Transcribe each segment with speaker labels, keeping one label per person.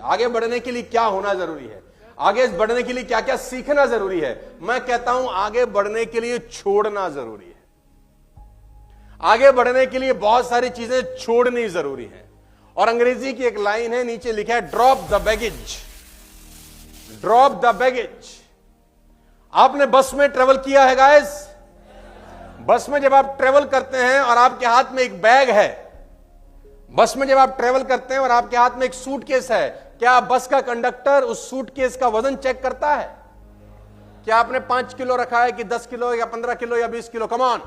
Speaker 1: आगे बढ़ने के लिए क्या होना जरूरी है, आगे बढ़ने के लिए क्या क्या सीखना जरूरी है। मैं कहता हूं आगे बढ़ने के लिए छोड़ना जरूरी है, आगे बढ़ने के लिए बहुत सारी चीजें छोड़नी जरूरी है। और अंग्रेजी की एक लाइन है, नीचे लिखा है drop the baggage, drop the baggage. आपने बस में ट्रेवल किया है गाइस? बस में जब आप ट्रेवल करते हैं और आपके हाथ में एक बैग है, बस में जब आप ट्रेवल करते हैं और आपके हाथ में एक सूटकेस है, क्या बस का कंडक्टर उस सूटकेस का वजन चेक करता है? क्या आपने 5 किलो रखा है कि 10 किलो या 15 किलो या 20 किलो? कम ऑन,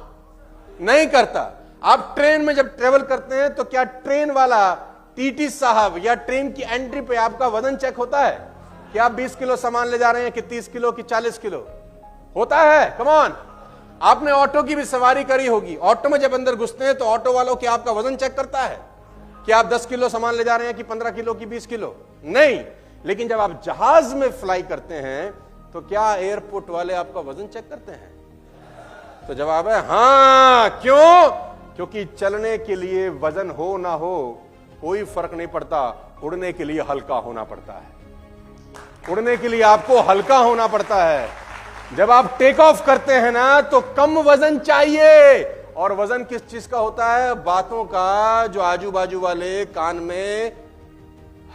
Speaker 1: नहीं करता। आप ट्रेन में जब ट्रेवल करते हैं तो क्या ट्रेन वाला टीटी साहब या ट्रेन की एंट्री पे आपका वजन चेक होता है? क्या आप 20 किलो सामान ले जा रहे हैं कि 30 किलो कि 40 किलो? होता है। Come on. आपने ऑटो की भी सवारी करी होगी, ऑटो में जब अंदर घुसते हैं तो ऑटो वालों क्या आपका वजन चेक करता है कि आप 10 किलो सामान ले जा रहे हैं कि 15 किलो कि 20 किलो? नहीं। लेकिन जब आप जहाज में फ्लाई करते हैं तो क्या एयरपोर्ट वाले आपका वजन चेक करते हैं? तो जवाब है हां। क्यों? क्योंकि चलने के लिए वजन हो ना हो कोई फर्क नहीं पड़ता, उड़ने के लिए हल्का होना पड़ता है। उड़ने के लिए आपको हल्का होना पड़ता है। जब आप टेक ऑफ करते हैं ना तो कम वजन चाहिए। और वजन किस चीज का होता है? बातों का, जो आजू बाजू वाले कान में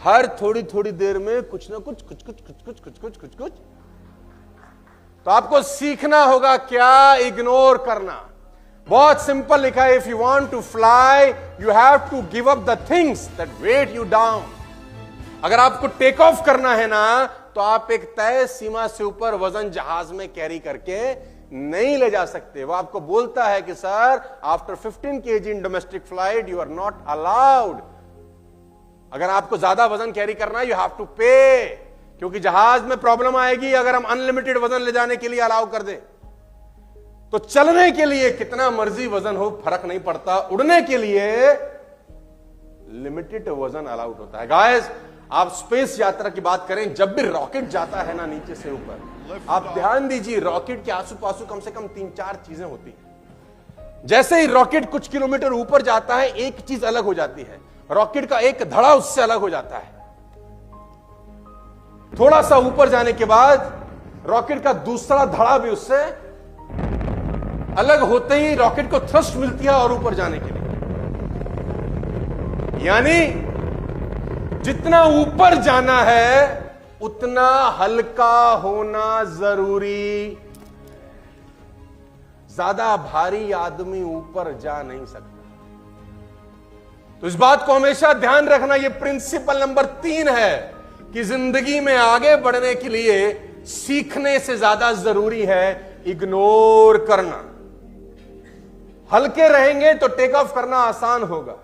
Speaker 1: हर थोड़ी थोड़ी देर में कुछ ना कुछ कुछ कुछ कुछ कुछ कुछ कुछ कुछ कुछ। तो आपको सीखना होगा क्या? इग्नोर करना। बहुत सिंपल लिखा है, if you want to fly you have to give up the things that weigh you down. अगर आपको टेक ऑफ करना है ना तो आप एक तय सीमा से ऊपर वजन जहाज में कैरी करके नहीं ले जा सकते। वो आपको बोलता है कि sir after 15 kg in domestic flight you are not allowed. अगर आपको ज्यादा वजन कैरी करना है यू हैव टू पे, क्योंकि जहाज में प्रॉब्लम आएगी अगर हम अनलिमिटेड वजन ले जाने के लिए अलाउ कर दें। तो चलने के लिए कितना मर्जी वजन हो फर्क नहीं पड़ता, उड़ने के लिए लिमिटेड वजन अलाउड होता है। गाइस, आप स्पेस यात्रा की बात करें, जब भी रॉकेट जाता है ना नीचे से ऊपर, आप ध्यान दीजिए रॉकेट के आसू पासू कम से कम 3-4 चीजें होती हैं। जैसे ही रॉकेट कुछ किलोमीटर ऊपर जाता है एक चीज अलग हो जाती है, रॉकेट का एक धड़ा उससे अलग हो जाता है। थोड़ा सा ऊपर जाने के बाद रॉकेट का दूसरा धड़ा भी उससे अलग होते ही रॉकेट को थ्रस्ट मिलती है और ऊपर जाने के लिए। यानी जितना ऊपर जाना है उतना हल्का होना जरूरी। ज्यादा भारी आदमी ऊपर जा नहीं सकता। तो इस बात को हमेशा ध्यान रखना, यह प्रिंसिपल नंबर 3 है कि जिंदगी में आगे बढ़ने के लिए सीखने से ज्यादा जरूरी है इग्नोर करना। हल्के रहेंगे तो टेक ऑफ करना आसान होगा।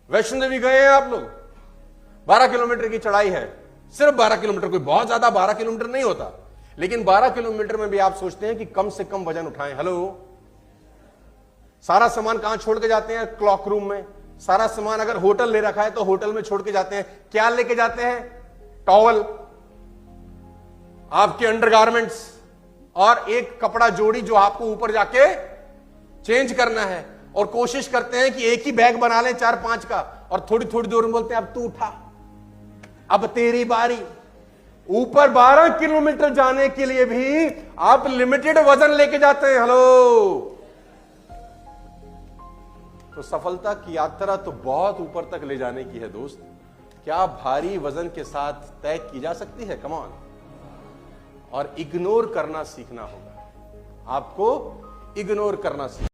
Speaker 1: वैष्णो देवी गए हैं आप लोग? 12 किलोमीटर की चढ़ाई है, सिर्फ 12 किलोमीटर, कोई बहुत ज्यादा 12 किलोमीटर नहीं होता, लेकिन 12 किलोमीटर में भी आप सोचते हैं कि कम से कम वजन उठाएं। हेलो, सारा सामान कहां छोड़ के जाते हैं? क्लॉक रूम में। सारा सामान अगर होटल ले रखा है तो होटल में छोड़ के जाते हैं। क्या लेके जाते हैं? टॉवल, आपके अंडरगारमेंट्स और एक कपड़ा जोड़ी जो आपको ऊपर जाके चेंज करना है। और कोशिश करते हैं कि एक ही बैग बना लें 4-5 का, और थोड़ी थोड़ी देर में बोलते हैं अब तू उठा, अब तेरी बारी। ऊपर 12 किलोमीटर जाने के लिए भी आप लिमिटेड वजन लेके जाते हैं। हेलो, तो सफलता की यात्रा तो बहुत ऊपर तक ले जाने की है दोस्त। क्या भारी वजन के साथ तय की जा सकती है? Come on. और इग्नोर करना सीखना होगा, आपको इग्नोर करना सीखना।